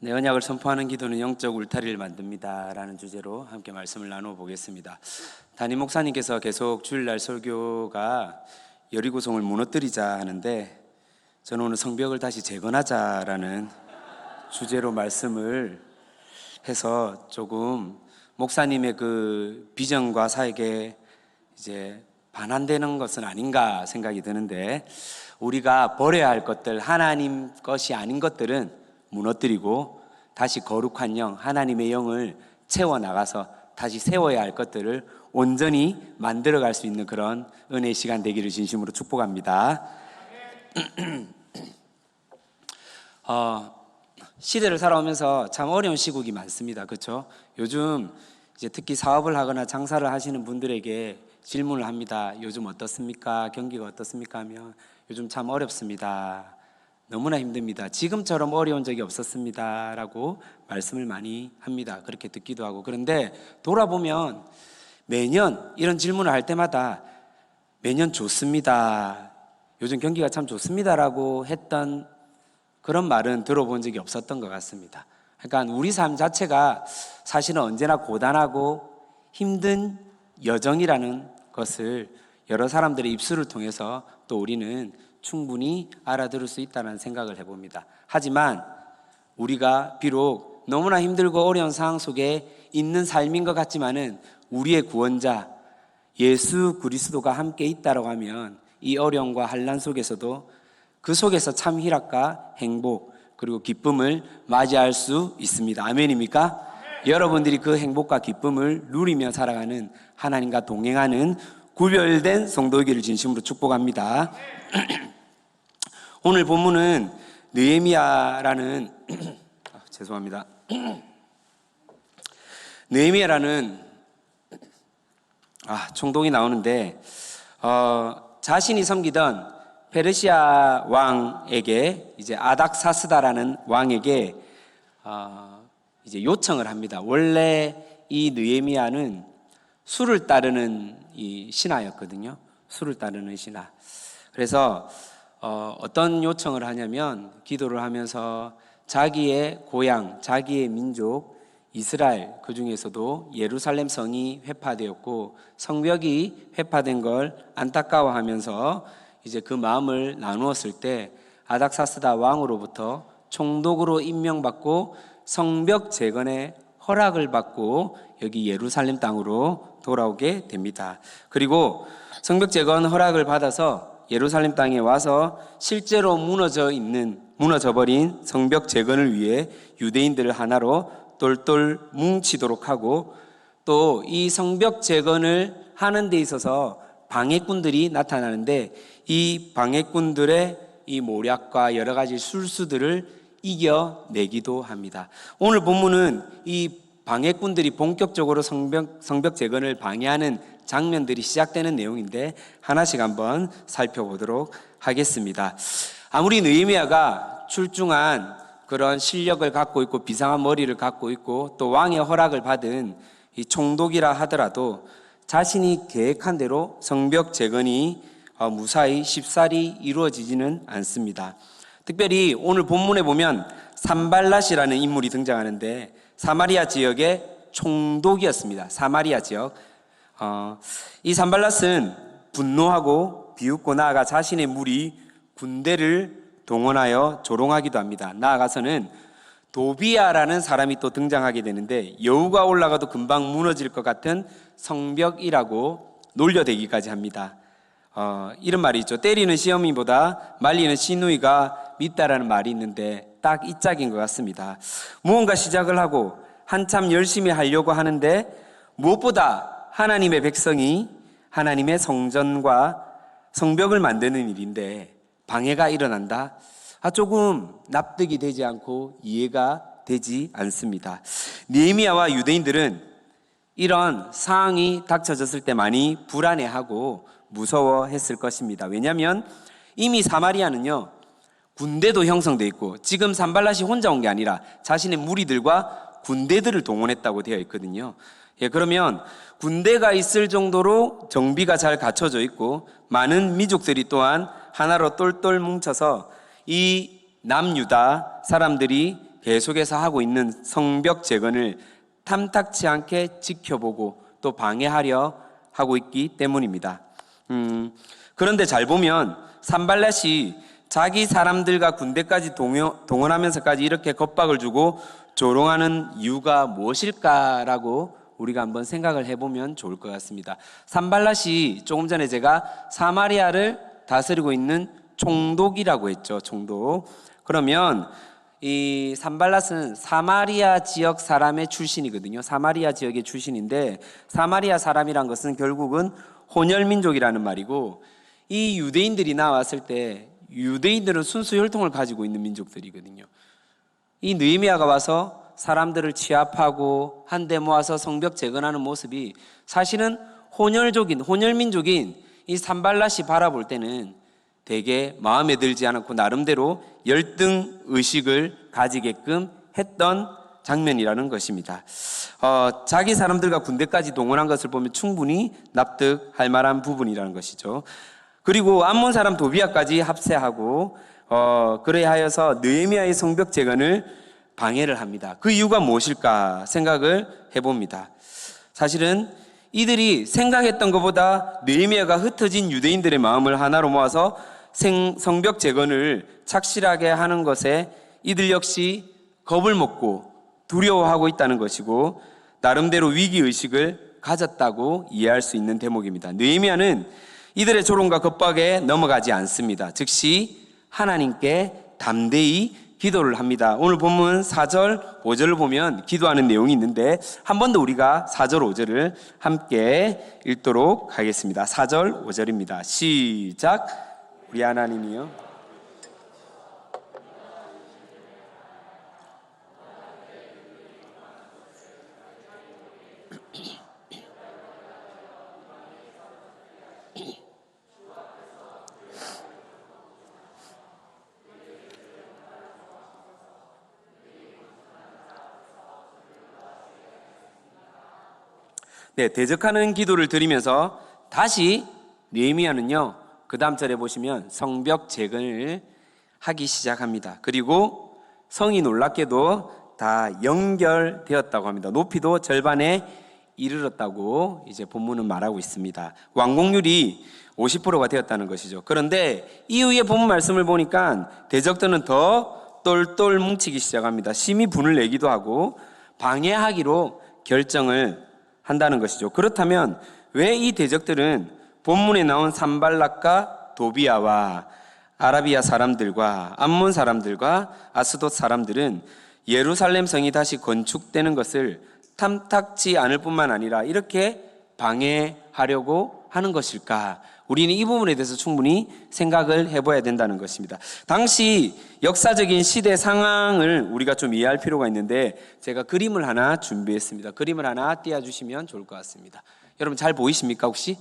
네, 언약을 선포하는 기도는 영적 울타리를 만듭니다 라는 주제로 함께 말씀을 나누어 보겠습니다. 담임 목사님께서 계속 주일날 설교가 여리고성을 무너뜨리자 하는데, 저는 오늘 성벽을 다시 재건하자라는 주제로 말씀을 해서 조금 목사님의 그 비전과 사역에 이제 반환되는 것은 아닌가 생각이 드는데, 우리가 버려야 할 것들, 하나님 것이 아닌 것들은 무너뜨리고 다시 거룩한 영, 하나님의 영을 채워나가서 다시 세워야 할 것들을 온전히 만들어갈 수 있는 그런 은혜의 시간 되기를 진심으로 축복합니다. 시대를 살아오면서 참 어려운 시국이 많습니다. 그렇죠? 요즘 이제 특히 사업을 하거나 장사를 하시는 분들에게 질문을 합니다. 요즘 어떻습니까? 경기가 어떻습니까? 하면 요즘 참 어렵습니다. 너무나 힘듭니다. 지금처럼 어려운 적이 없었습니다 라고 말씀을 많이 합니다. 그렇게 듣기도 하고. 그런데 돌아보면 매년 이런 질문을 할 때마다 매년 좋습니다, 요즘 경기가 참 좋습니다 라고 했던 그런 말은 들어본 적이 없었던 것 같습니다. 그러니까 우리 삶 자체가 사실은 언제나 고단하고 힘든 여정이라는 것을 여러 사람들의 입술을 통해서 또 우리는 충분히 알아들을 수 있다는 생각을 해봅니다. 하지만 우리가 비록 너무나 힘들고 어려운 상황 속에 있는 삶인 것 같지만은 우리의 구원자 예수 그리스도가 함께 있다라고 하면 이 어려움과 환난 속에서도 그 속에서 참 희락과 행복 그리고 기쁨을 맞이할 수 있습니다. 아멘입니까? 여러분들이 그 행복과 기쁨을 누리며 살아가는, 하나님과 동행하는 구별된 성도이기를 진심으로 축복합니다. 오늘 본문은 느헤미야라는 죄송합니다. 느헤미야라는 총독이 나오는데, 자신이 섬기던 페르시아 왕에게, 이제 아닥사스다라는 왕에게 이제 요청을 합니다. 원래 이 느헤미야는 수를 따르는 이 신하였거든요. 수를 따르는 신하. 그래서 어떤 요청을 하냐면, 기도를 하면서 자기의 고향, 자기의 민족 이스라엘, 그 중에서도 예루살렘 성이 회파되었고 성벽이 회파된 걸 안타까워하면서 이제 그 마음을 나누었을 때 아닥사스다 왕으로부터 총독으로 임명받고 성벽 재건의 허락을 받고 여기 예루살렘 땅으로 돌아오게 됩니다. 그리고 성벽 재건 허락을 받아서 예루살렘 땅에 와서 실제로 무너져버린 성벽 재건을 위해 유대인들을 하나로 똘똘 뭉치도록 하고, 또 이 성벽 재건을 하는 데 있어서 방해꾼들이 나타나는데 이 방해꾼들의 이 모략과 여러 가지 술수들을 이겨내기도 합니다. 오늘 본문은 이 방해꾼들이 본격적으로 성벽 재건을 방해하는 장면들이 시작되는 내용인데 하나씩 한번 살펴보도록 하겠습니다. 아무리 느헤미야가 출중한 그런 실력을 갖고 있고 비상한 머리를 갖고 있고 또 왕의 허락을 받은 이 총독이라 하더라도 자신이 계획한 대로 성벽 재건이 무사히 쉽사리 이루어지지는 않습니다. 특별히 오늘 본문에 보면 산발랏이라는 인물이 등장하는데 사마리아 지역의 총독이었습니다. 사마리아 지역. 이 산발랏은 분노하고 비웃고 나아가 자신의 무리 군대를 동원하여 조롱하기도 합니다. 나아가서는 도비야라는 사람이 또 등장하게 되는데 여우가 올라가도 금방 무너질 것 같은 성벽이라고 놀려대기까지 합니다. 이런 말이 있죠. 때리는 시어미보다 말리는 시누이가 밉다라는 말이 있는데 딱 이 짝인 것 같습니다. 무언가 시작을 하고 한참 열심히 하려고 하는데 무엇보다 하나님의 백성이 하나님의 성전과 성벽을 만드는 일인데 방해가 일어난다? 조금 납득이 되지 않고 이해가 되지 않습니다. 느헤미야와 유대인들은 이런 상황이 닥쳐졌을 때 많이 불안해하고 무서워했을 것입니다. 왜냐하면 이미 사마리아는요 군대도 형성되어 있고, 지금 산발랏이 혼자 온 게 아니라 자신의 무리들과 군대들을 동원했다고 되어 있거든요. 그러면 군대가 있을 정도로 정비가 잘 갖춰져 있고 많은 민족들이 또한 하나로 똘똘 뭉쳐서 이 남유다 사람들이 계속해서 하고 있는 성벽 재건을 탐탁치 않게 지켜보고 또 방해하려 하고 있기 때문입니다. 그런데 잘 보면 산발랏이 자기 사람들과 군대까지 동원하면서까지 이렇게 겁박을 주고 조롱하는 이유가 무엇일까라고 우리가 한번 생각을 해보면 좋을 것 같습니다. 산발랏이 조금 전에 제가 사마리아를 다스리고 있는 총독이라고 했죠. 총독. 그러면 이 산발랏은 사마리아 지역 사람의 출신이거든요. 사마리아 지역의 출신인데, 사마리아 사람이란 것은 결국은 혼혈민족이라는 말이고, 이 유대인들이 나왔을 때 유대인들은 순수 혈통을 가지고 있는 민족들이거든요. 이 느헤미야가 와서 사람들을 취합하고 한데 모아서 성벽 재건하는 모습이 사실은 혼혈민족인 이 산발랏이 바라볼 때는 되게 마음에 들지 않았고 나름대로 열등 의식을 가지게끔 했던 장면이라는 것입니다. 자기 사람들과 군대까지 동원한 것을 보면 충분히 납득할 만한 부분이라는 것이죠. 그리고 암몬 사람 도비아까지 합세하고 그래야 하여서 느헤미야의 성벽 재건을 방해를 합니다. 그 이유가 무엇일까 생각을 해봅니다. 사실은 이들이 생각했던 것보다 느헤미야가 흩어진 유대인들의 마음을 하나로 모아서 성벽 재건을 착실하게 하는 것에 이들 역시 겁을 먹고 두려워하고 있다는 것이고 나름대로 위기의식을 가졌다고 이해할 수 있는 대목입니다. 느헤미야는 이들의 조롱과 겁박에 넘어가지 않습니다. 즉시 하나님께 담대히 기도를 합니다. 오늘 본문 4절, 5절을 보면 기도하는 내용이 있는데 한 번 더 우리가 4절, 5절을 함께 읽도록 하겠습니다. 4절, 5절입니다. 시작. 우리 하나님이여, 대적하는 기도를 드리면서 다시 느헤미야는요, 그 다음 절에 보시면 성벽 재건을 하기 시작합니다. 그리고 성이 놀랍게도 다 연결되었다고 합니다. 높이도 절반에 이르렀다고 이제 본문은 말하고 있습니다. 완공률이 50%가 되었다는 것이죠. 그런데 이후에 본문 말씀을 보니까 대적들은 더 똘똘 뭉치기 시작합니다. 심히 분을 내기도 하고 방해하기로 결정을 한다는 것이죠. 그렇다면 왜 이 대적들은 본문에 나온 산발랏과 도비아와 아라비아 사람들과 암몬 사람들과 아스돗 사람들은 예루살렘 성이 다시 건축되는 것을 탐탁지 않을 뿐만 아니라 이렇게 방해하려고 하는 것일까? 우리는 이 부분에 대해서 충분히 생각을 해봐야 된다는 것입니다. 당시 역사적인 시대 상황을 우리가 좀 이해할 필요가 있는데 제가 그림을 하나 준비했습니다. 그림을 하나 띄워주시면 좋을 것 같습니다. 여러분 잘 보이십니까 혹시?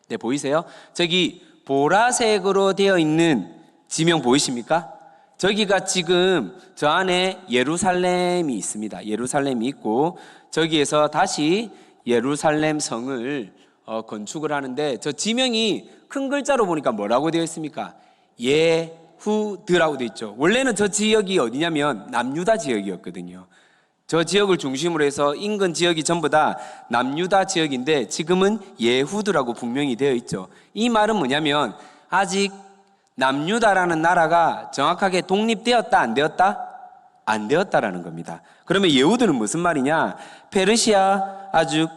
네, 보이세요? 저기 보라색으로 되어 있는 지명 보이십니까? 저기가 지금 저 안에 예루살렘이 있습니다. 예루살렘이 있고 저기에서 다시 예루살렘 성을 건축을 하는데 저 지명이 큰 글자로 보니까 뭐라고 되어 있습니까? 예후드라고 되어 있죠. 원래는 저 지역이 어디냐면 남유다 지역이었거든요. 저 지역을 중심으로 해서 인근 지역이 전부 다 남유다 지역인데 지금은 예후드라고 분명히 되어 있죠. 이 말은 뭐냐면 아직 남유다라는 나라가 정확하게 독립되었다 안 되었다? 안 되었다라는 겁니다. 그러면 예후드는 무슨 말이냐? 페르시아 아주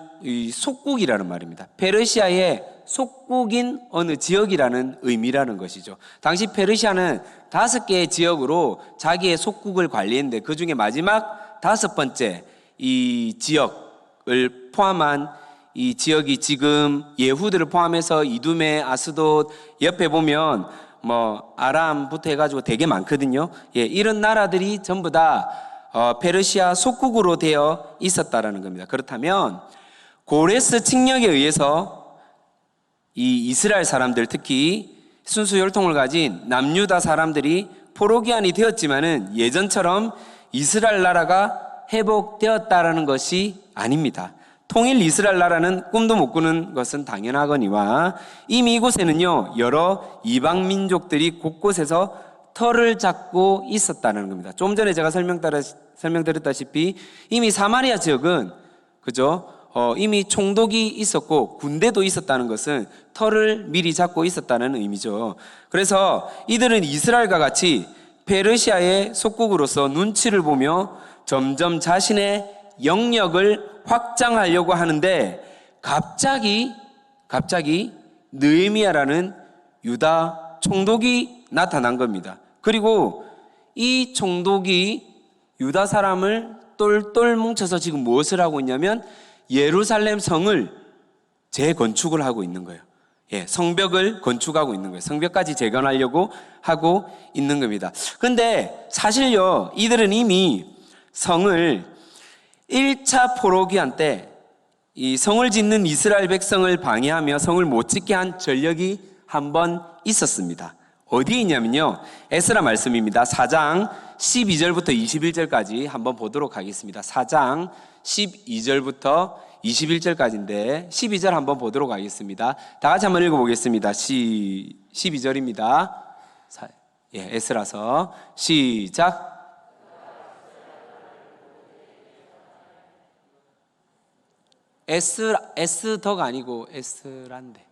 속국이라는 말입니다. 페르시아의 속국인 어느 지역이라는 의미라는 것이죠. 당시 페르시아는 5개의 지역으로 자기의 속국을 관리했는데 그 중에 마지막 5번째 이 지역을 포함한 이 지역이 지금 예후드를 포함해서 이두메, 아스돗 옆에 보면 뭐 아람부터 해가지고 되게 많거든요. 이런 나라들이 전부 다 페르시아 속국으로 되어 있었다라는 겁니다. 그렇다면 고레스 칙령에 의해서 이 이스라엘 사람들 특히 순수 혈통을 가진 남유다 사람들이 포로기한이 되었지만은 예전처럼 이스라엘 나라가 회복되었다라는 것이 아닙니다. 통일 이스라엘 나라는 꿈도 못 꾸는 것은 당연하거니와 이미 이곳에는요 여러 이방 민족들이 곳곳에서 터를 잡고 있었다는 겁니다. 좀 전에 제가 설명드렸다시피 이미 사마리아 지역은 그죠? 이미 총독이 있었고 군대도 있었다는 것은 터를 미리 잡고 있었다는 의미죠. 그래서 이들은 이스라엘과 같이 페르시아의 속국으로서 눈치를 보며 점점 자신의 영역을 확장하려고 하는데 갑자기 느헤미야라는 유다 총독이 나타난 겁니다. 그리고 이 총독이 유다 사람을 똘똘 뭉쳐서 지금 무엇을 하고 있냐면 예루살렘 성을 재건축을 하고 있는 거예요. 성벽을 건축하고 있는 거예요. 성벽까지 재건하려고 하고 있는 겁니다. 근데 사실요, 이들은 이미 성을 1차 포로기한 때 이 성을 짓는 이스라엘 백성을 방해하며 성을 못 짓게 한 전력이 한 번 있었습니다. 어디에 있냐면요, 에스라 말씀입니다. 4장 12절부터 21절까지 한번 보도록 하겠습니다. 4장 12절부터 21절까지인데 12절 한번 보도록 하겠습니다. 다 같이 한번 읽어보겠습니다. 12절입니다. 에스라서 시작. 에스더가 아니고 에스라인데.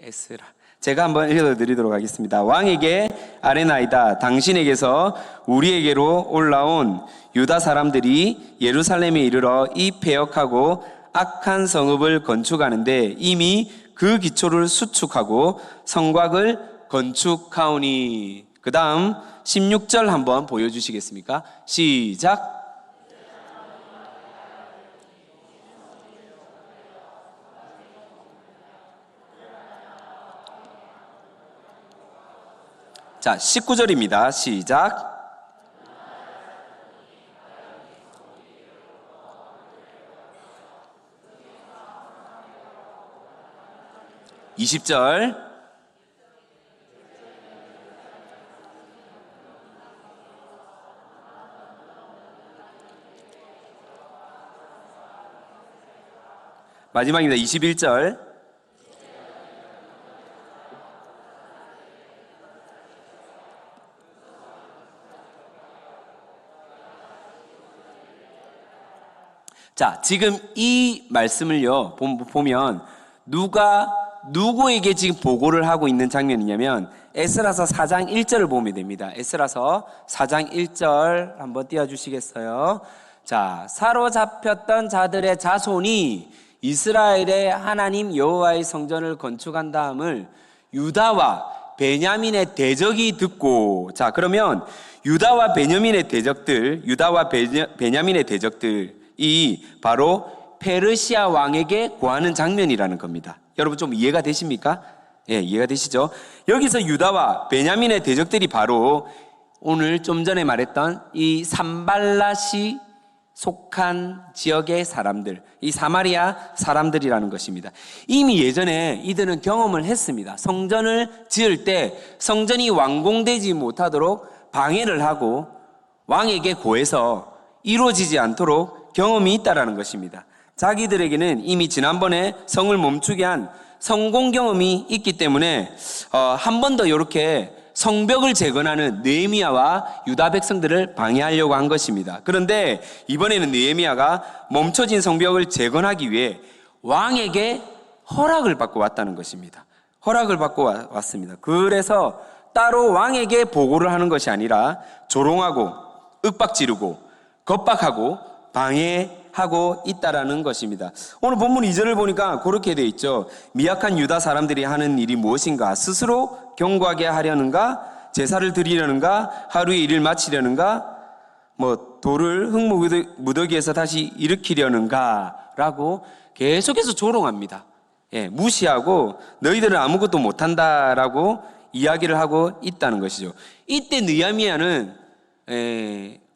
에스라. 제가 한번 읽어드리도록 하겠습니다. 왕에게 아뢰나이다. 당신에게서 우리에게로 올라온 유다 사람들이 예루살렘에 이르러 이 패역하고 악한 성읍을 건축하는데 이미 그 기초를 수축하고 성곽을 건축하오니. 그 다음 16절 한번 보여주시겠습니까? 시작. 자, 19절입니다. 시작. (20절) 마지막입니다. 21절 자, 지금 이 말씀을요, 보면 누가 누구에게 지금 보고를 하고 있는 장면이냐면 에스라서 4장 1절을 보면 됩니다. 에스라서 4장 1절 한번 띄워주시겠어요? 자, 사로잡혔던 자들의 자손이 이스라엘의 하나님 여호와의 성전을 건축한 다음을 유다와 베냐민의 대적이 듣고, 자, 그러면 유다와 베냐민의 대적들이 바로 페르시아 왕에게 구하는 장면이라는 겁니다. 여러분 좀 이해가 되십니까? 이해가 되시죠? 여기서 유다와 베냐민의 대적들이 바로 오늘 좀 전에 말했던 이 산발랏이 속한 지역의 사람들, 이 사마리아 사람들이라는 것입니다. 이미 예전에 이들은 경험을 했습니다. 성전을 지을 때 성전이 완공되지 못하도록 방해를 하고 왕에게 고해서 이루어지지 않도록 경험이 있다라는 것입니다. 자기들에게는 이미 지난번에 성을 멈추게 한 성공 경험이 있기 때문에 한 번 더 이렇게 성벽을 재건하는 느헤미야와 유다 백성들을 방해하려고 한 것입니다. 그런데 이번에는 느헤미야가 멈춰진 성벽을 재건하기 위해 왕에게 허락을 받고 왔다는 것입니다. 허락을 받고 왔습니다. 그래서 따로 왕에게 보고를 하는 것이 아니라 조롱하고 윽박지르고 겁박하고 방해하고 있다라는 것입니다. 오늘 본문 2절을 보니까 그렇게 되어 있죠. 미약한 유다 사람들이 하는 일이 무엇인가? 스스로 경고하게 하려는가? 제사를 드리려는가? 하루의 일을 마치려는가? 돌을 흙무더기에서 다시 일으키려는가? 라고 계속해서 조롱합니다. 무시하고 너희들은 아무것도 못한다라고 이야기를 하고 있다는 것이죠. 이때 느헤미야는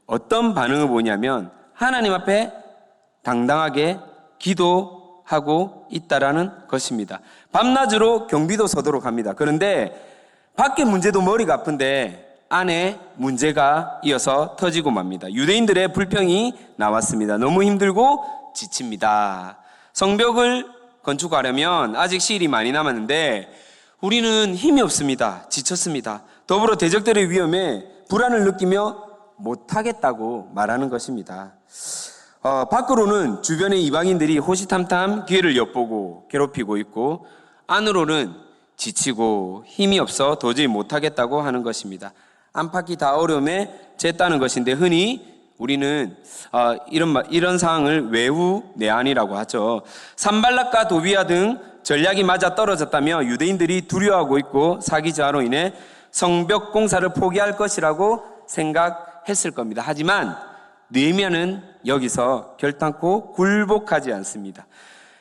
어떤 반응을 보냐면 하나님 앞에 당당하게 기도하고 있다라는 것입니다. 밤낮으로 경비도 서도록 합니다. 그런데 밖에 문제도 머리가 아픈데 안에 문제가 이어서 터지고 맙니다. 유대인들의 불평이 나왔습니다. 너무 힘들고 지칩니다. 성벽을 건축하려면 아직 시일이 많이 남았는데 우리는 힘이 없습니다. 지쳤습니다. 더불어 대적들의 위험에 불안을 느끼며 못하겠다고 말하는 것입니다. 밖으로는 주변의 이방인들이 호시탐탐 기회를 엿보고 괴롭히고 있고, 안으로는 지치고 힘이 없어 도저히 못하겠다고 하는 것입니다. 안팎이 다 어려움에 쟀다는 것인데, 흔히 우리는 이런 상황을 외후 내환이라고 하죠. 산발락과 도비아 등 전략이 맞아 떨어졌다며 유대인들이 두려워하고 있고, 사기 저하로 인해 성벽 공사를 포기할 것이라고 생각했을 겁니다. 하지만 느헤미야는 여기서 결단코 굴복하지 않습니다.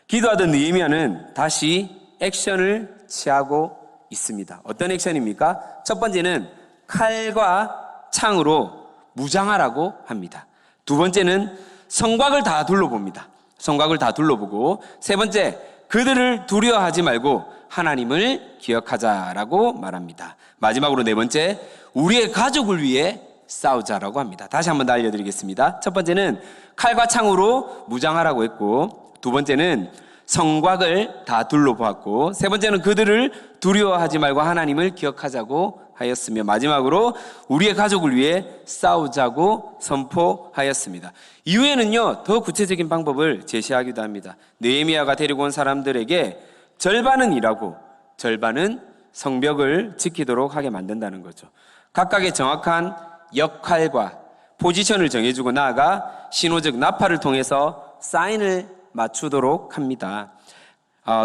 기도하던 느헤미야는 다시 액션을 취하고 있습니다. 어떤 액션입니까? 첫 번째는 칼과 창으로 무장하라고 합니다. 두 번째는 성곽을 다 둘러봅니다. 성곽을 다 둘러보고, 세 번째, 그들을 두려워하지 말고 하나님을 기억하자라고 말합니다. 마지막으로 네 번째, 우리의 가족을 위해 싸우자라고 합니다. 다시 한번 더 알려드리겠습니다. 첫 번째는 칼과 창으로 무장하라고 했고, 두 번째는 성곽을 다 둘러보았고, 세 번째는 그들을 두려워하지 말고 하나님을 기억하자고 하였으며, 마지막으로 우리의 가족을 위해 싸우자고 선포하였습니다. 이후에는요, 더 구체적인 방법을 제시하기도 합니다. 느헤미야가 데리고 온 사람들에게 절반은 일하고 절반은 성벽을 지키도록 하게 만든다는 거죠. 각각의 정확한 역할과 포지션을 정해주고, 나아가 신호적 나팔을 통해서 사인을 맞추도록 합니다.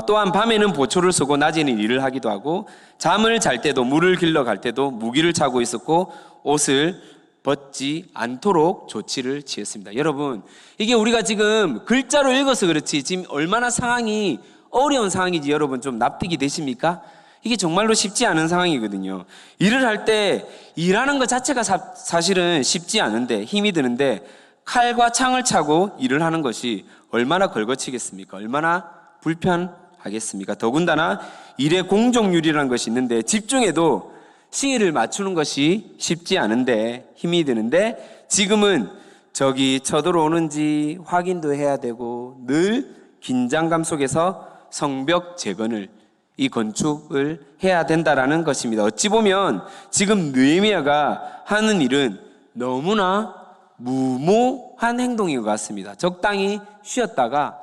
또한 밤에는 보초를 쓰고 낮에는 일을 하기도 하고, 잠을 잘 때도 물을 길러 갈 때도 무기를 차고 있었고, 옷을 벗지 않도록 조치를 취했습니다. 여러분, 이게 우리가 지금 글자로 읽어서 그렇지 지금 얼마나 상황이 어려운 상황인지 여러분 좀 납득이 되십니까? 이게 정말로 쉽지 않은 상황이거든요. 일을 할 때 일하는 것 자체가 사실은 쉽지 않은데, 힘이 드는데, 칼과 창을 차고 일을 하는 것이 얼마나 걸거치겠습니까? 얼마나 불편하겠습니까? 더군다나 일의 공정률이라는 것이 있는데, 집중해도 시일을 맞추는 것이 쉽지 않은데, 힘이 드는데, 지금은 적이 쳐들어오는지 확인도 해야 되고, 늘 긴장감 속에서 성벽 재건을, 이 건축을 해야 된다라는 것입니다. 어찌 보면 지금 느헤미야가 하는 일은 너무나 무모한 행동인 것 같습니다. 적당히 쉬었다가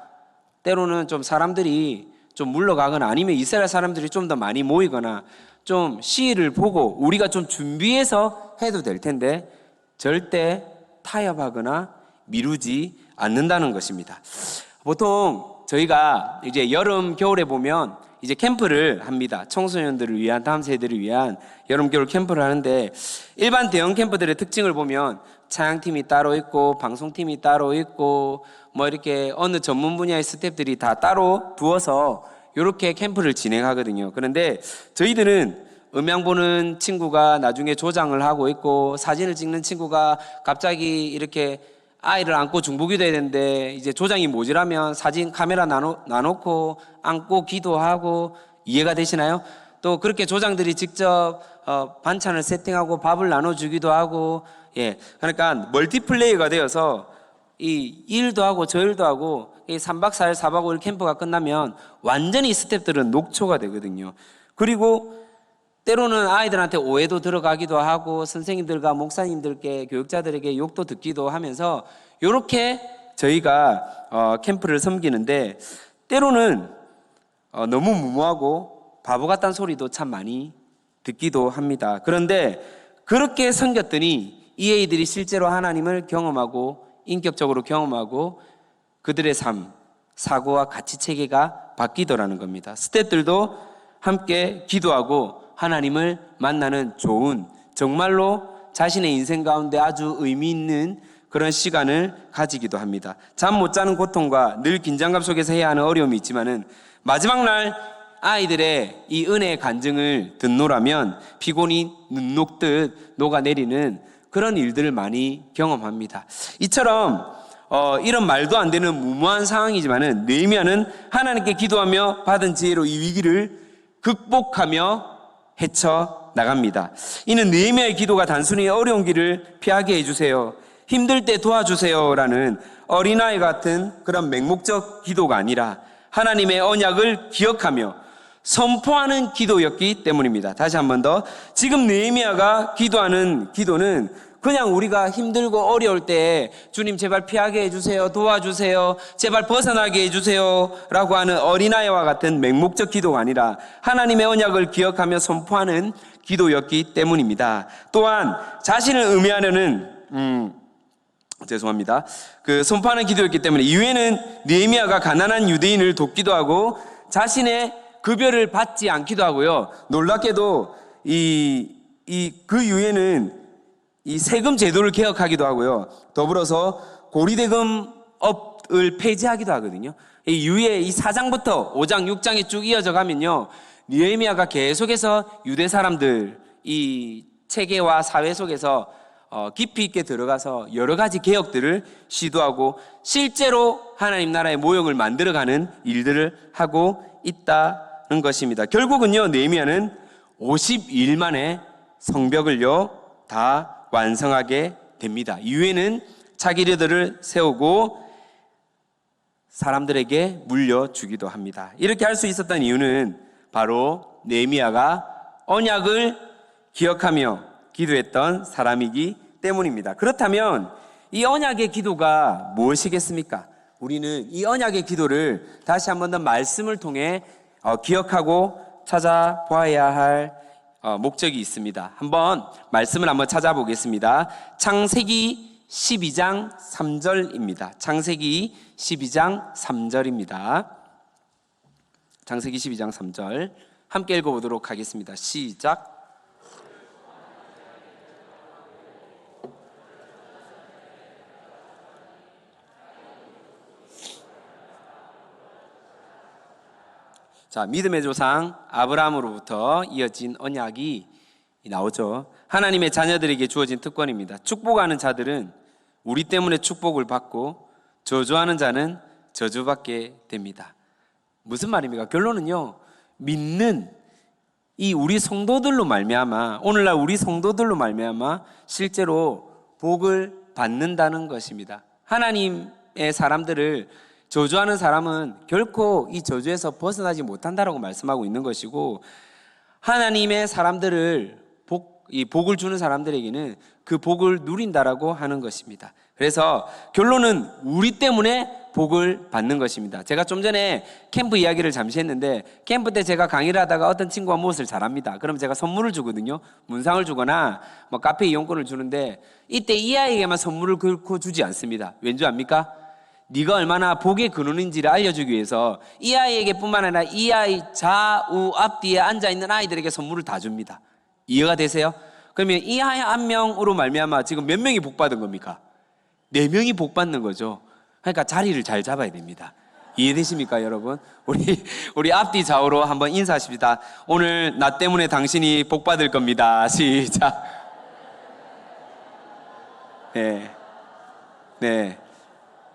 때로는 좀 사람들이 좀 물러가거나, 아니면 이스라엘 사람들이 좀 더 많이 모이거나 좀 시일을 보고 우리가 좀 준비해서 해도 될 텐데, 절대 타협하거나 미루지 않는다는 것입니다. 보통 저희가 이제 여름 겨울에 보면 이제 캠프를 합니다. 청소년들을 위한, 다음 세대를 위한 여름 겨울 캠프를 하는데, 일반 대형 캠프들의 특징을 보면 찬양팀이 따로 있고 방송팀이 따로 있고, 뭐 이렇게 어느 전문 분야의 스태프들이 다 따로 두어서 이렇게 캠프를 진행하거든요. 그런데 저희들은 음향 보는 친구가 나중에 조장을 하고 있고, 사진을 찍는 친구가 갑자기 이렇게 아이를 안고 중보기도 해야 되는데, 이제 조장이 모자라면 사진 카메라 놔놓고 안고 기도하고, 이해가 되시나요? 또 그렇게 조장들이 직접 반찬을 세팅하고 밥을 나눠주기도 하고, 그러니까 멀티플레이가 되어서 이 일도 하고 저 일도 하고, 이 3박 4일 4박 5일 캠프가 끝나면 완전히 스태프들은 녹초가 되거든요. 그리고 때로는 아이들한테 오해도 들어가기도 하고, 선생님들과 목사님들께, 교육자들에게 욕도 듣기도 하면서 이렇게 저희가 캠프를 섬기는데, 때로는 너무 무모하고 바보 같다는 소리도 참 많이 듣기도 합니다. 그런데 그렇게 섬겼더니 이 아이들이 실제로 하나님을 경험하고, 인격적으로 경험하고, 그들의 삶, 사고와 가치 체계가 바뀌더라는 겁니다. 스태프들도 함께 기도하고 하나님을 만나는 좋은, 정말로 자신의 인생 가운데 아주 의미 있는 그런 시간을 가지기도 합니다. 잠 못 자는 고통과 늘 긴장감 속에서 해야 하는 어려움이 있지만은, 마지막 날 아이들의 이 은혜의 간증을 듣노라면 피곤이 눈 녹듯 녹아내리는 그런 일들을 많이 경험합니다. 이처럼 이런 말도 안 되는 무모한 상황이지만은, 느헤미야는 하나님께 기도하며 받은 지혜로 이 위기를 극복하며 헤쳐나갑니다. 이는 느헤미야의 기도가 단순히 어려운 길을 피하게 해주세요, 힘들 때 도와주세요 라는 어린아이 같은 그런 맹목적 기도가 아니라, 하나님의 언약을 기억하며 선포하는 기도였기 때문입니다. 다시 한 번 더. 지금 느헤미야가 기도하는 기도는 그냥 우리가 힘들고 어려울 때 주님 제발 피하게 해주세요, 도와주세요, 제발 벗어나게 해주세요 라고 하는 어린아이와 같은 맹목적 기도가 아니라 하나님의 언약을 기억하며 선포하는 기도였기 때문입니다. 또한 자신을 의미하려는 죄송합니다. 그 선포하는 기도였기 때문에 이후에는 느헤미야가 가난한 유대인을 돕기도 하고 자신의 급여를 받지 않기도 하고요. 놀랍게도 그 이후에는 이 세금 제도를 개혁하기도 하고요. 더불어서 고리대금업을 폐지하기도 하거든요. 이 이후에 이 4장부터 5장, 6장에 쭉 이어져 가면요. 느헤미야가 계속해서 유대 사람들 이 체계와 사회 속에서 깊이 있게 들어가서 여러 가지 개혁들을 시도하고 실제로 하나님 나라의 모형을 만들어가는 일들을 하고 있다는 것입니다. 결국은요, 느헤미야는 52일 만에 성벽을요 다 완성하게 됩니다. 이후에는 차기리들을 세우고 사람들에게 물려주기도 합니다. 이렇게 할 수 있었던 이유는 바로 느헤미야가 언약을 기억하며 기도했던 사람이기 때문입니다. 그렇다면 이 언약의 기도가 무엇이겠습니까? 우리는 이 언약의 기도를 다시 한 번 더 말씀을 통해 기억하고 찾아봐야 할 목적이 있습니다. 한번 말씀을 한번 찾아보겠습니다. 창세기 12장 3절입니다. 창세기 12장 3절입니다. 창세기 12장 3절 함께 읽어보도록 하겠습니다. 시작. 자, 믿음의 조상 아브라함으로부터 이어진 언약이 나오죠. 하나님의 자녀들에게 주어진 특권입니다. 축복하는 자들은 우리 때문에 축복을 받고 저주하는 자는 저주받게 됩니다. 무슨 말입니까? 결론은요, 믿는 이 우리 성도들로 말미암아, 오늘날 우리 성도들로 말미암아 실제로 복을 받는다는 것입니다. 하나님의 사람들을 저주하는 사람은 결코 이 저주에서 벗어나지 못한다라고 말씀하고 있는 것이고, 하나님의 사람들을 이 복을 주는 사람들에게는 그 복을 누린다라고 하는 것입니다. 그래서 결론은 우리 때문에 복을 받는 것입니다. 제가 좀 전에 캠프 이야기를 잠시 했는데, 캠프 때 제가 강의를 하다가 어떤 친구가 무엇을 잘합니다. 그럼 제가 선물을 주거든요. 문상을 주거나 뭐 카페 이용권을 주는데, 이때 이 아이에게만 선물을 결코 주지 않습니다. 왠지 압니까? 네가 얼마나 복의 근원인지를 알려주기 위해서 이 아이에게 뿐만 아니라 이 아이 좌우 앞뒤에 앉아있는 아이들에게 선물을 다 줍니다. 이해가 되세요? 그러면 이 아이 한 명으로 말미암아 지금 몇 명이 복 받은 겁니까? 4명이 복 받는 거죠. 그러니까 자리를 잘 잡아야 됩니다. 이해되십니까, 여러분? 우리 앞뒤 좌우로 한번 인사하십시다. 오늘 나 때문에 당신이 복 받을 겁니다. 시작. 네.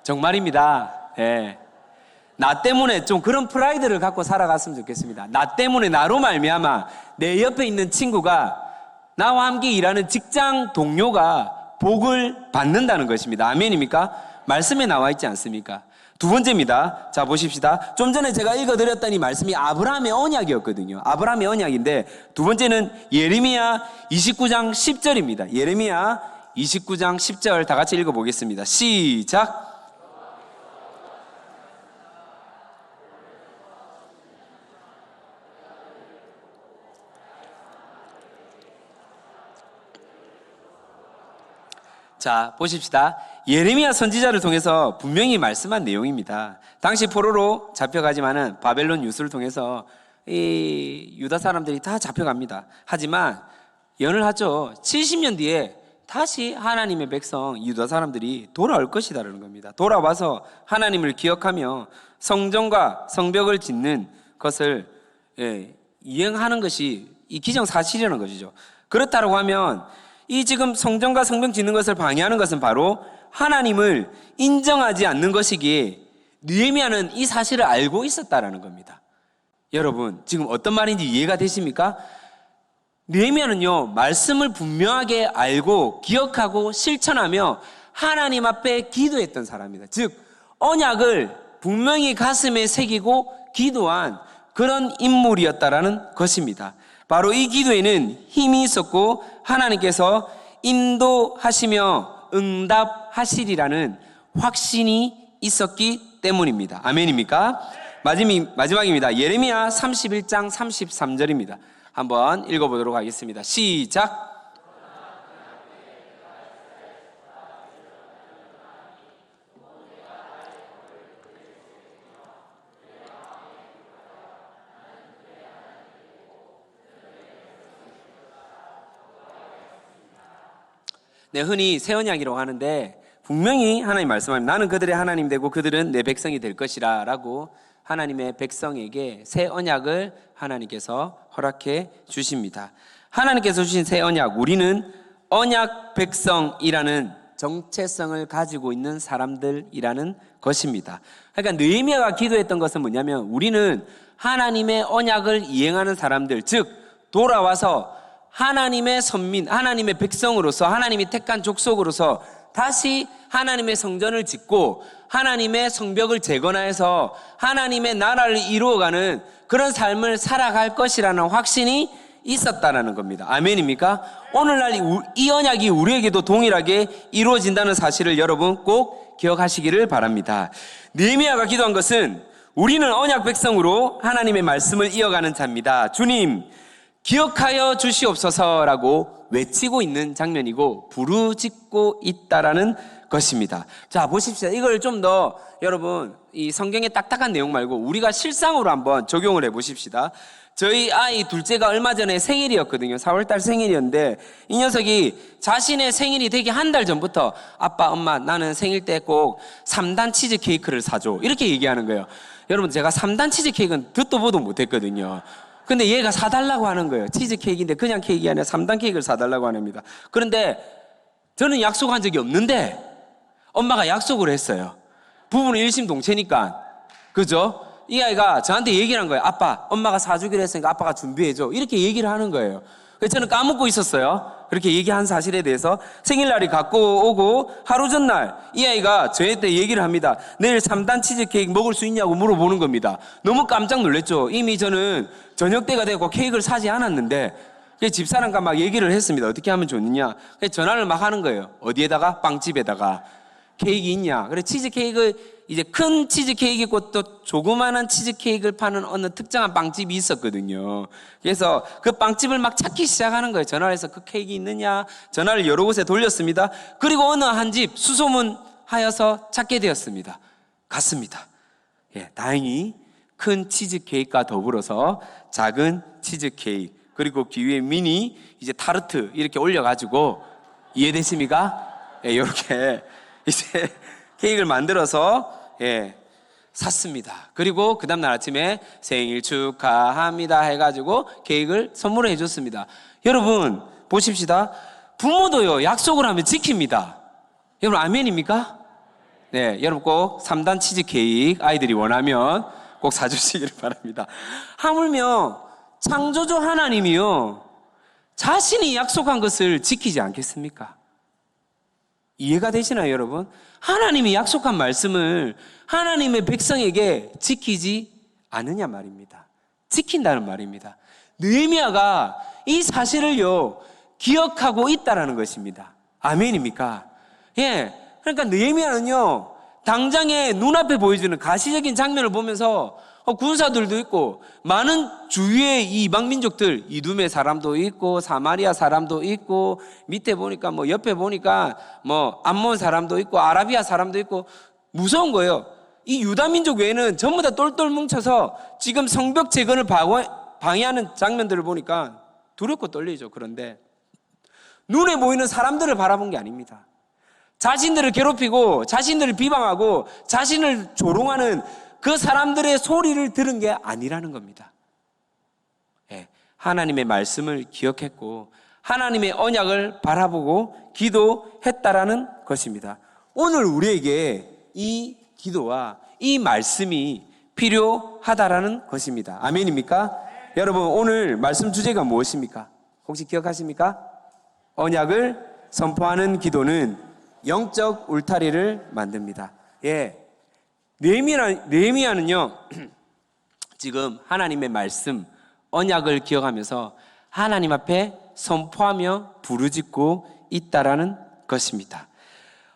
정말입니다. 나 때문에 좀 그런 프라이드를 갖고 살아갔으면 좋겠습니다. 나 때문에 나로 말미암아 내 옆에 있는 친구가, 나와 함께 일하는 직장 동료가 복을 받는다는 것입니다. 아멘입니까? 말씀에 나와 있지 않습니까? 두 번째입니다. 자, 보십시다. 좀 전에 제가 읽어드렸던 이 말씀이 아브라함의 언약이었거든요. 아브라함의 언약인데, 두 번째는 예레미야 29장 10절입니다. 예레미야 29장 10절 다 같이 읽어보겠습니다. 시작. 자, 보십시다. 예레미야 선지자를 통해서 분명히 말씀한 내용입니다. 당시 포로로 잡혀가지만은 바벨론 유수를 통해서 이 유다 사람들이 다 잡혀갑니다. 하지만 연을 하죠. 70년 뒤에 다시 하나님의 백성 유다 사람들이 돌아올 것이다라는 겁니다. 돌아와서 하나님을 기억하며 성전과 성벽을 짓는 것을 이행하는 것이 이 기정사실이라는 것이죠. 그렇다고 하면 이 지금 성전과 성벽 짓는 것을 방해하는 것은 바로 하나님을 인정하지 않는 것이기에 느헤미야는 이 사실을 알고 있었다라는 겁니다. 여러분, 지금 어떤 말인지 이해가 되십니까? 느헤미야는요, 말씀을 분명하게 알고 기억하고 실천하며 하나님 앞에 기도했던 사람입니다. 즉, 언약을 분명히 가슴에 새기고 기도한 그런 인물이었다라는 것입니다. 바로 이 기도에는 힘이 있었고 하나님께서 인도하시며 응답하시리라는 확신이 있었기 때문입니다. 아멘입니까? 마지막입니다. 예레미야 31장 33절입니다. 한번 읽어보도록 하겠습니다. 시작. 네, 흔히 새 언약이라고 하는데 분명히 하나님 말씀합니다. 나는 그들의 하나님 되고 그들은 내 백성이 될 것이라 라고 하나님의 백성에게 새 언약을 하나님께서 허락해 주십니다. 하나님께서 주신 새 언약, 우리는 언약 백성이라는 정체성을 가지고 있는 사람들이라는 것입니다. 그러니까 느헤미야가 기도했던 것은 뭐냐면 우리는 하나님의 언약을 이행하는 사람들, 즉 돌아와서 하나님의 선민, 하나님의 백성으로서 하나님이 택한 족속으로서 다시 하나님의 성전을 짓고 하나님의 성벽을 재건하여서 하나님의 나라를 이루어가는 그런 삶을 살아갈 것이라는 확신이 있었다는 겁니다. 아멘입니까? 오늘날 이 언약이 우리에게도 동일하게 이루어진다는 사실을 여러분 꼭 기억하시기를 바랍니다. 느헤미야가 기도한 것은 우리는 언약 백성으로 하나님의 말씀을 이어가는 자입니다. 주님 기억하여 주시옵소서라고 외치고 있는 장면이고 부르짖고 있다라는 것입니다. 자, 보십시오. 이걸 좀 더 여러분 이 성경의 딱딱한 내용 말고 우리가 실상으로 한번 적용을 해 보십시다. 저희 아이 둘째가 얼마 전에 생일이었거든요. 4월달 생일이었는데 이 녀석이 자신의 생일이 되기 한 달 전부터 아빠, 엄마 나는 생일 때 꼭 3단 치즈 케이크를 사줘 이렇게 얘기하는 거예요. 여러분 제가 3단 치즈 케이크는 듣도 보도 못했거든요. 근데 얘가 사달라고 하는 거예요. 치즈 케이크인데 그냥 케이크가 아니라 3단 케이크를 사달라고 합니다. 그런데 저는 약속한 적이 없는데 엄마가 약속을 했어요. 부부는 일심동체니까. 그죠? 이 아이가 저한테 얘기를 한 거예요. 아빠, 엄마가 사주기로 했으니까 아빠가 준비해줘. 이렇게 얘기를 하는 거예요. 그래서 저는 까먹고 있었어요. 그렇게 얘기한 사실에 대해서. 생일날이 갖고 오고 하루 전날 이 아이가 저한테 얘기를 합니다. 내일 3단 치즈 케이크 먹을 수 있냐고 물어보는 겁니다. 너무 깜짝 놀랐죠. 이미 저는 저녁 때가 되고 케이크를 사지 않았는데 집사람과 막 얘기를 했습니다. 어떻게 하면 좋느냐. 그래서 전화를 막 하는 거예요. 어디에다가? 빵집에다가. 케이크 있냐? 그래 치즈 케이크 이제 큰 치즈 케이크 있고 또 조그마한 치즈 케이크를 파는 어느 특정한 빵집이 있었거든요. 그래서 그 빵집을 막 찾기 시작하는 거예요. 전화를 해서 그 케이크 있느냐? 전화를 여러 곳에 돌렸습니다. 그리고 어느 한 집 수소문하여서 찾게 되었습니다. 갔습니다. 예, 다행히 큰 치즈 케이크와 더불어서 작은 치즈 케이크 그리고 귀에 미니 이제 타르트 이렇게 올려가지고 이해되십니까? 예, 이렇게 이제 케이크를 만들어서 샀습니다. 그리고 그 다음날 아침에 생일 축하합니다 해가지고 케이크를 선물해 줬습니다. 여러분 보십시다. 부모도요 약속을 하면 지킵니다. 여러분 아멘입니까? 네, 여러분 꼭 3단 치즈 케이크 아이들이 원하면 꼭 사주시기를 바랍니다. 하물며 창조주 하나님이요 자신이 약속한 것을 지키지 않겠습니까? 이해가 되시나요, 여러분? 하나님이 약속한 말씀을 하나님의 백성에게 지키지 않느냐 말입니다. 지킨다는 말입니다. 느헤미야가 이 사실을요 기억하고 있다라는 것입니다. 아멘입니까? 예, 그러니까 느헤미야는요 당장에 눈앞에 보여주는 가시적인 장면을 보면서 군사들도 있고 많은 주위의 이 이방 민족들 이두메 사람도 있고 사마리아 사람도 있고 밑에 보니까 뭐 옆에 보니까 뭐 암몬 사람도 있고 아라비아 사람도 있고 무서운 거예요. 이 유다 민족 외에는 전부 다 똘똘 뭉쳐서 지금 성벽 재건을 방해하는 장면들을 보니까 두렵고 떨리죠. 그런데 눈에 보이는 사람들을 바라본 게 아닙니다. 자신들을 괴롭히고 자신들을 비방하고 자신을 조롱하는 그 사람들의 소리를 들은 게 아니라는 겁니다. 예, 하나님의 말씀을 기억했고 하나님의 언약을 바라보고 기도했다라는 것입니다. 오늘 우리에게 이 기도와 이 말씀이 필요하다라는 것입니다. 아멘입니까? 여러분 오늘 말씀 주제가 무엇입니까? 혹시 기억하십니까? 언약을 선포하는 기도는 영적 울타리를 만듭니다. 예. 느헤미야는요 지금 하나님의 말씀, 언약을 기억하면서 하나님 앞에 선포하며 부르짖고 있다라는 것입니다.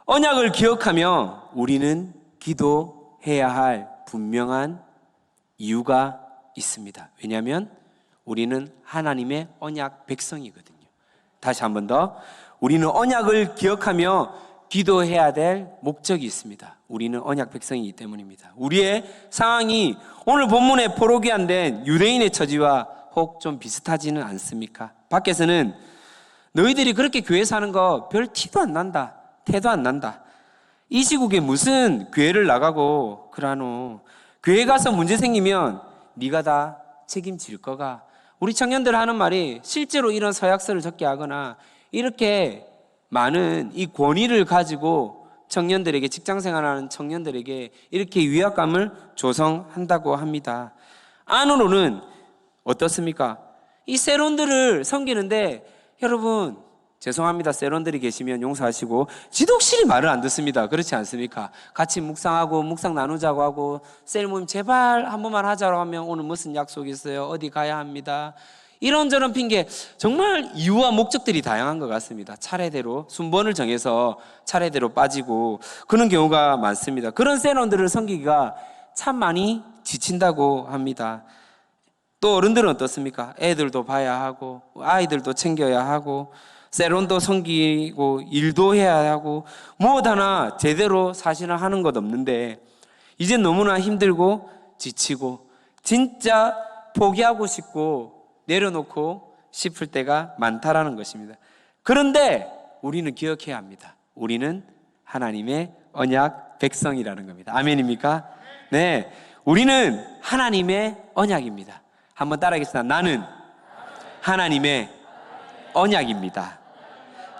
언약을 기억하며 우리는 기도해야 할 분명한 이유가 있습니다. 왜냐하면 우리는 하나님의 언약 백성이거든요. 다시 한 번 더, 우리는 언약을 기억하며 기도해야 될 목적이 있습니다. 우리는 언약 백성이기 때문입니다. 우리의 상황이 오늘 본문에 포로기한 된 유대인의 처지와 혹 좀 비슷하지는 않습니까? 밖에서는 너희들이 그렇게 교회 사는 거 별 티도 안 난다, 태도 안 난다, 이 시국에 무슨 교회를 나가고 그러노, 교회 가서 문제 생기면 네가 다 책임질 거가. 우리 청년들 하는 말이 실제로 이런 서약서를 적게 하거나 이렇게 많은 이 권위를 가지고 청년들에게, 직장생활하는 청년들에게 이렇게 위압감을 조성한다고 합니다. 안으로는 어떻습니까? 이 세론들을 섬기는데, 여러분 죄송합니다, 세론들이 계시면 용서하시고, 지독실이 말을 안 듣습니다. 그렇지 않습니까? 같이 묵상하고 묵상 나누자고 하고, 셀 모임 제발 한 번만 하자고 하면 오늘 무슨 약속이 있어요, 어디 가야 합니다, 이런저런 핑계, 정말 이유와 목적들이 다양한 것 같습니다. 차례대로 순번을 정해서 차례대로 빠지고 그런 경우가 많습니다. 그런 세론들을 섬기기가 참 많이 지친다고 합니다. 또 어른들은 어떻습니까? 애들도 봐야 하고 아이들도 챙겨야 하고 세론도 섬기고 일도 해야 하고 무엇 하나 제대로 사실은 하는 것 없는데 이제 너무나 힘들고 지치고 진짜 포기하고 싶고 내려놓고 싶을 때가 많다라는 것입니다. 그런데 우리는 기억해야 합니다. 우리는 하나님의 언약 백성이라는 겁니다. 아멘입니까? 네, 우리는 하나님의 언약입니다. 한번 따라하겠습니다. 나는 하나님의 언약입니다.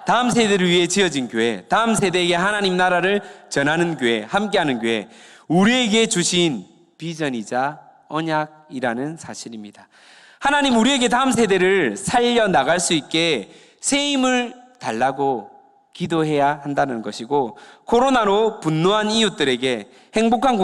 다음 세대를 위해 지어진 교회, 다음 세대에게 하나님 나라를 전하는 교회, 함께하는 교회, 우리에게 주신 비전이자 언약이라는 사실입니다. 하나님 우리에게 다음 세대를 살려나갈 수 있게 새 힘을 달라고 기도해야 한다는 것이고, 코로나로 분노한 이웃들에게 행복한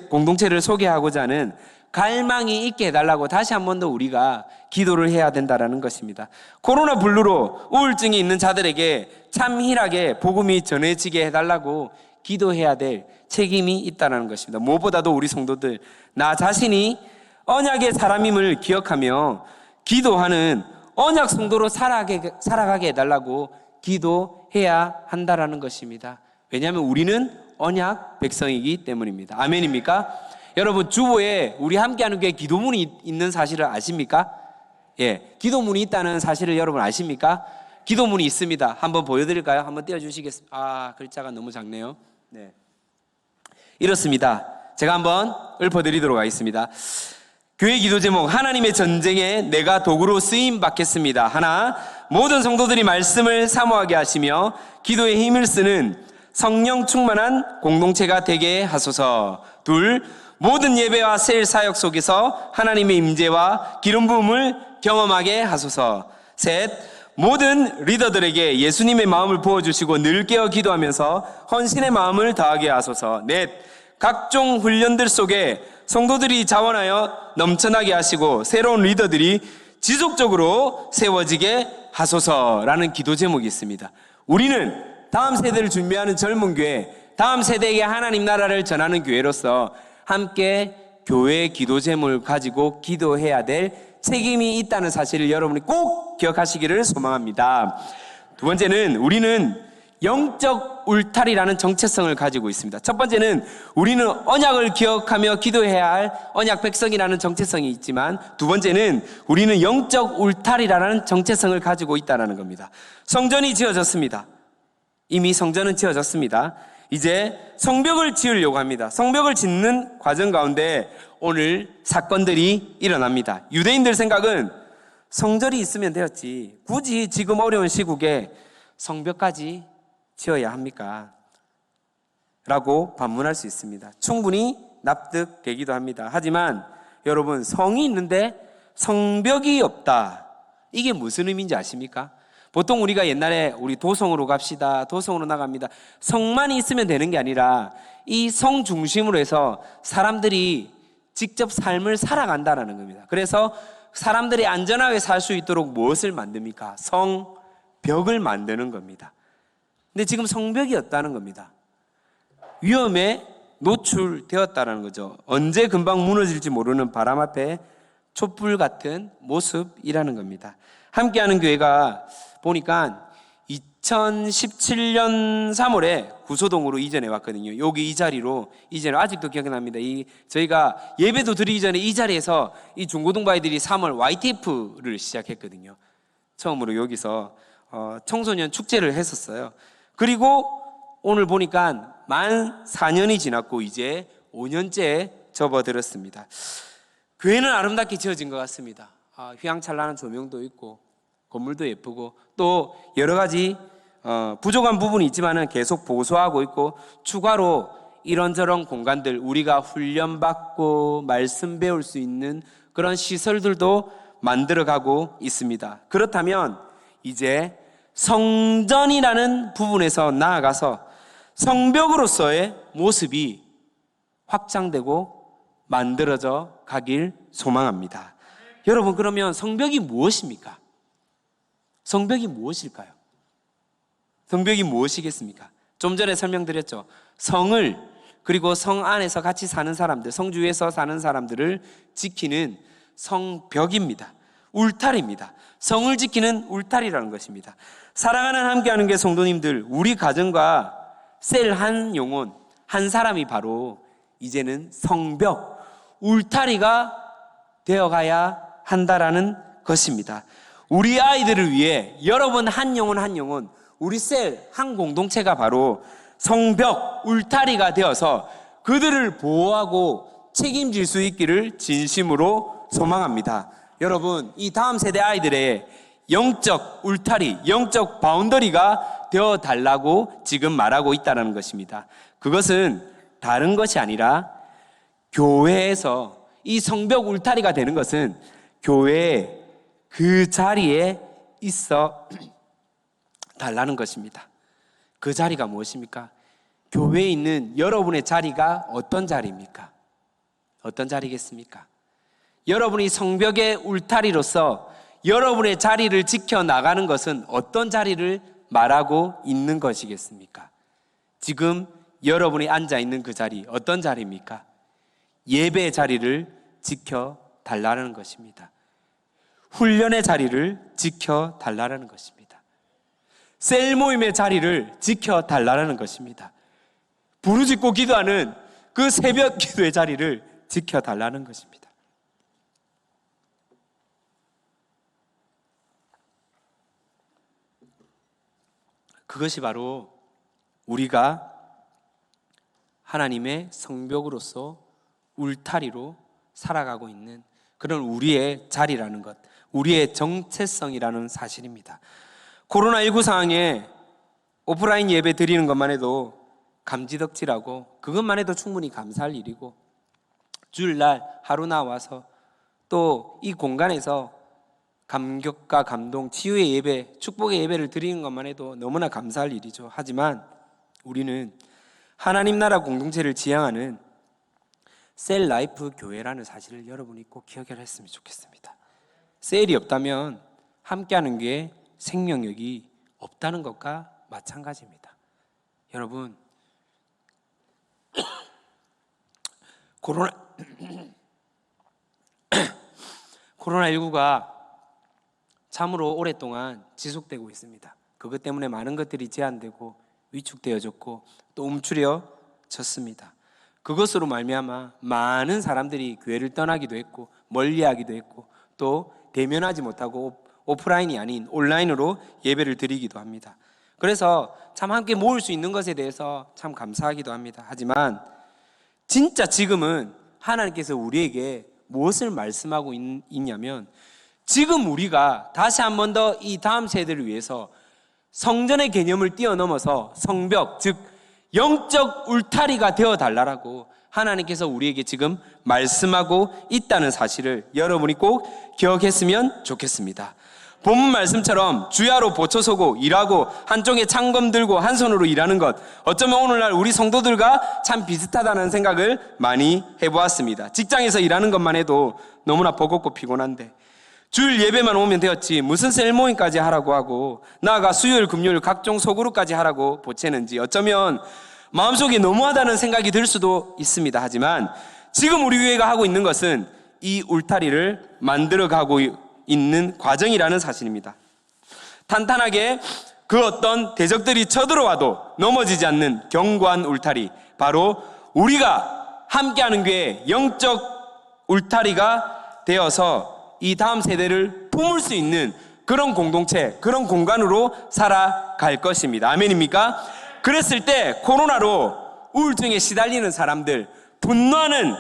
공동체를 소개하고자 하는 갈망이 있게 해달라고 다시 한 번 더 우리가 기도를 해야 된다는 것입니다. 코로나 블루로 우울증이 있는 자들에게 참힐하게 복음이 전해지게 해달라고 기도해야 될 책임이 있다는 것입니다. 무엇보다도 우리 성도들, 나 자신이 언약의 사람임을 기억하며 기도하는 언약 성도로 살아가게 해달라고 기도해야 한다는 것입니다. 왜냐하면 우리는 언약 백성이기 때문입니다. 아멘입니까? 여러분, 주보에 우리 함께하는 교회 기도문이 있는 사실을 아십니까? 예, 기도문이 있다는 사실을 여러분 아십니까? 기도문이 있습니다. 한번 보여드릴까요? 한번 띄워주시겠습니까? 아, 글자가 너무 작네요. 네, 이렇습니다. 제가 한번 읊어드리도록 하겠습니다. 교회 기도 제목, 하나님의 전쟁에 내가 도구로 쓰임 받겠습니다. 하나, 모든 성도들이 말씀을 사모하게 하시며 기도에 힘을 쓰는 성령 충만한 공동체가 되게 하소서. 둘, 모든 예배와 셀 사역 속에서 하나님의 임재와 기름 부음을 경험하게 하소서. 셋, 모든 리더들에게 예수님의 마음을 부어주시고 늘 깨어 기도하면서 헌신의 마음을 다하게 하소서. 넷, 각종 훈련들 속에 성도들이 자원하여 넘쳐나게 하시고 새로운 리더들이 지속적으로 세워지게 하소서라는 기도 제목이 있습니다. 우리는 다음 세대를 준비하는 젊은 교회, 다음 세대에게 하나님 나라를 전하는 교회로서 함께 교회의 기도 제목을 가지고 기도해야 될 책임이 있다는 사실을 여러분이 꼭 기억하시기를 소망합니다. 두 번째는 우리는 영적 울타리라는 정체성을 가지고 있습니다. 첫 번째는 우리는 언약을 기억하며 기도해야 할 언약 백성이라는 정체성이 있지만, 두 번째는 우리는 영적 울타리라는 정체성을 가지고 있다는 겁니다. 성전이 지어졌습니다. 이미 성전은 지어졌습니다. 이제 성벽을 지으려고 합니다. 성벽을 짓는 과정 가운데 오늘 사건들이 일어납니다. 유대인들 생각은 성전이 있으면 되었지, 굳이 지금 어려운 시국에 성벽까지 지어야 합니까? 라고 반문할 수 있습니다. 충분히 납득되기도 합니다. 하지만 여러분, 성이 있는데 성벽이 없다, 이게 무슨 의미인지 아십니까? 보통 우리가 옛날에 우리 도성으로 갑시다, 도성으로 나갑니다, 성만 있으면 되는 게 아니라 이 성 중심으로 해서 사람들이 직접 삶을 살아간다라는 겁니다. 그래서 사람들이 안전하게 살 수 있도록 무엇을 만듭니까? 성벽을 만드는 겁니다. 근데 지금 성벽이 없다는 겁니다. 위험에 노출되었다는 거죠. 언제 금방 무너질지 모르는 바람 앞에 촛불 같은 모습이라는 겁니다. 함께하는 교회가 보니까 2017년 3월에 구소동으로 이전해 왔거든요. 여기 이 자리로 이전해, 아직도 기억납니다. 저희가 예배도 드리기 전에 이 자리에서 이 중고등 바이들이 3월 YTF를 시작했거든요. 처음으로 여기서 청소년 축제를 했었어요. 그리고 오늘 보니까 만 4년이 지났고 이제 5년째 접어들었습니다. 교회는 아름답게 지어진 것 같습니다. 휘황찬란한 조명도 있고 건물도 예쁘고 또 여러 가지 부족한 부분이 있지만은 계속 보수하고 있고 추가로 이런저런 공간들, 우리가 훈련받고 말씀 배울 수 있는 그런 시설들도 만들어가고 있습니다. 그렇다면 이제 성전이라는 부분에서 나아가서 성벽으로서의 모습이 확장되고 만들어져 가길 소망합니다. 여러분, 그러면 성벽이 무엇입니까? 성벽이 무엇일까요? 성벽이 무엇이겠습니까? 좀 전에 설명드렸죠. 성을, 그리고 성 안에서 같이 사는 사람들, 성주에서 사는 사람들을 지키는 성벽입니다. 울타리입니다. 성을 지키는 울타리라는 것입니다. 사랑하는 함께하는 게 성도님들, 우리 가정과 셀 한 영혼, 한 사람이 바로 이제는 성벽, 울타리가 되어가야 한다라는 것입니다. 우리 아이들을 위해 여러분 한 영혼 한 영혼, 우리 셀 한 공동체가 바로 성벽, 울타리가 되어서 그들을 보호하고 책임질 수 있기를 진심으로 소망합니다. 여러분, 이 다음 세대 아이들의 영적 울타리, 영적 바운더리가 되어달라고 지금 말하고 있다는 것입니다. 그것은 다른 것이 아니라 교회에서 이 성벽 울타리가 되는 것은 교회에 그 자리에 있어 달라는 것입니다. 그 자리가 무엇입니까? 교회에 있는 여러분의 자리가 어떤 자리입니까? 어떤 자리겠습니까? 여러분이 성벽의 울타리로서 여러분의 자리를 지켜나가는 것은 어떤 자리를 말하고 있는 것이겠습니까? 지금 여러분이 앉아있는 그 자리, 어떤 자리입니까? 예배의 자리를 지켜달라는 것입니다. 훈련의 자리를 지켜달라는 것입니다. 셀 모임의 자리를 지켜달라는 것입니다. 부르짖고 기도하는 그 새벽 기도의 자리를 지켜달라는 것입니다. 그것이 바로 우리가 하나님의 성벽으로서 울타리로 살아가고 있는 그런 우리의 자리라는 것, 우리의 정체성이라는 사실입니다. 코로나19 상황에 오프라인 예배 드리는 것만 해도 감지덕지라고, 그것만 해도 충분히 감사할 일이고, 주일날 하루 나와서 또 이 공간에서 감격과 감동, 치유의 예배, 축복의 예배를 드리는 것만 해도 너무나 감사할 일이죠. 하지만 우리는 하나님 나라 공동체를 지향하는 셀 라이프 교회라는 사실을 여러분이 꼭 기억을 했으면 좋겠습니다. 셀이 없다면 함께하는 게 생명력이 없다는 것과 마찬가지입니다. 여러분, 코로나19가 참으로 오랫동안 지속되고 있습니다. 그것 때문에 많은 것들이 제한되고 위축되어졌고 또 움츠려졌습니다. 그것으로 말미암아 많은 사람들이 교회를 떠나기도 했고 멀리하기도 했고 또 대면하지 못하고 오프라인이 아닌 온라인으로 예배를 드리기도 합니다. 그래서 참 함께 모일 수 있는 것에 대해서 참 감사하기도 합니다. 하지만 진짜 지금은 하나님께서 우리에게 무엇을 말씀하고 있냐면, 지금 우리가 다시 한 번 더 이 다음 세대를 위해서 성전의 개념을 뛰어넘어서 성벽, 즉 영적 울타리가 되어달라고 하나님께서 우리에게 지금 말씀하고 있다는 사실을 여러분이 꼭 기억했으면 좋겠습니다. 본문 말씀처럼 주야로 보초 서고 일하고 한쪽에 창검 들고 한 손으로 일하는 것, 어쩌면 오늘날 우리 성도들과 참 비슷하다는 생각을 많이 해보았습니다. 직장에서 일하는 것만 해도 너무나 버겁고 피곤한데 주일 예배만 오면 되었지 무슨 셀모임까지 하라고 하고 나아가 수요일 금요일 각종 소그룹까지 하라고 보채는지 어쩌면 마음속에 너무하다는 생각이 들 수도 있습니다. 하지만 지금 우리 교회가 하고 있는 것은 이 울타리를 만들어가고 있는 과정이라는 사실입니다. 탄탄하게 그 어떤 대적들이 쳐들어와도 넘어지지 않는 견고한 울타리, 바로 우리가 함께하는 교회 영적 울타리가 되어서 이 다음 세대를 품을 수 있는 그런 공동체, 그런 공간으로 살아갈 것입니다. 아멘입니까? 그랬을 때 코로나로 우울증에 시달리는 사람들, 분노하는,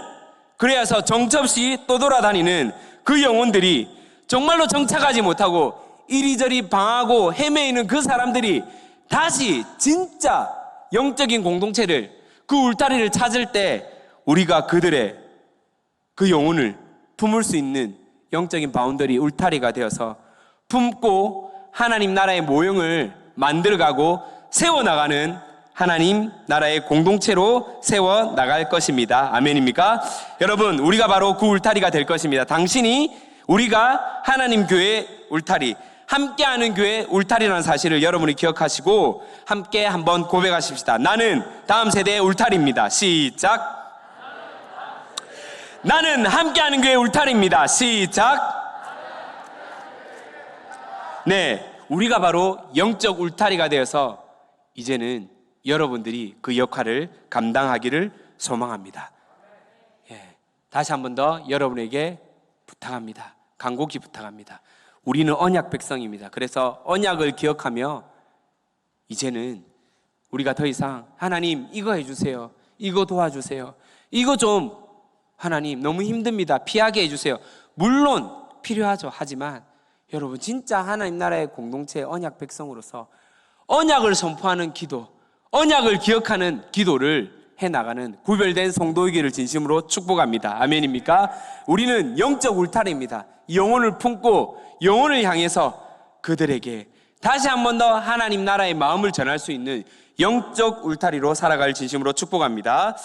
그래서 정처없이 떠돌아다니는 그 영혼들이, 정말로 정착하지 못하고 이리저리 방황하고 헤매이는 그 사람들이 다시 진짜 영적인 공동체를, 그 울타리를 찾을 때 우리가 그들의 그 영혼을 품을 수 있는 영적인 바운더리, 울타리가 되어서 품고 하나님 나라의 모형을 만들어가고 세워나가는 하나님 나라의 공동체로 세워나갈 것입니다. 아멘입니까? 여러분, 우리가 바로 그 울타리가 될 것입니다. 당신이, 우리가 하나님 교회 울타리, 함께하는 교회 울타리라는 사실을 여러분이 기억하시고 함께 한번 고백하십시다. 나는 다음 세대의 울타리입니다. 시작. 나는 함께하는 교회 울타리입니다. 시작. 네, 우리가 바로 영적 울타리가 되어서 이제는 여러분들이 그 역할을 감당하기를 소망합니다. 예, 다시 한 번 더 여러분에게 부탁합니다. 간곡히 부탁합니다. 우리는 언약 백성입니다. 그래서 언약을 기억하며 이제는 우리가 더 이상 하나님 이거 해주세요, 이거 도와주세요, 이거 좀 하나님 너무 힘듭니다, 피하게 해주세요. 물론 필요하죠. 하지만 여러분, 진짜 하나님 나라의 공동체 언약 백성으로서 언약을 선포하는 기도, 언약을 기억하는 기도를 해나가는 구별된 성도이기를 진심으로 축복합니다. 아멘입니까? 우리는 영적 울타리입니다. 영혼을 품고 영혼을 향해서 그들에게 다시 한 번 더 하나님 나라의 마음을 전할 수 있는 영적 울타리로 살아갈 진심으로 축복합니다.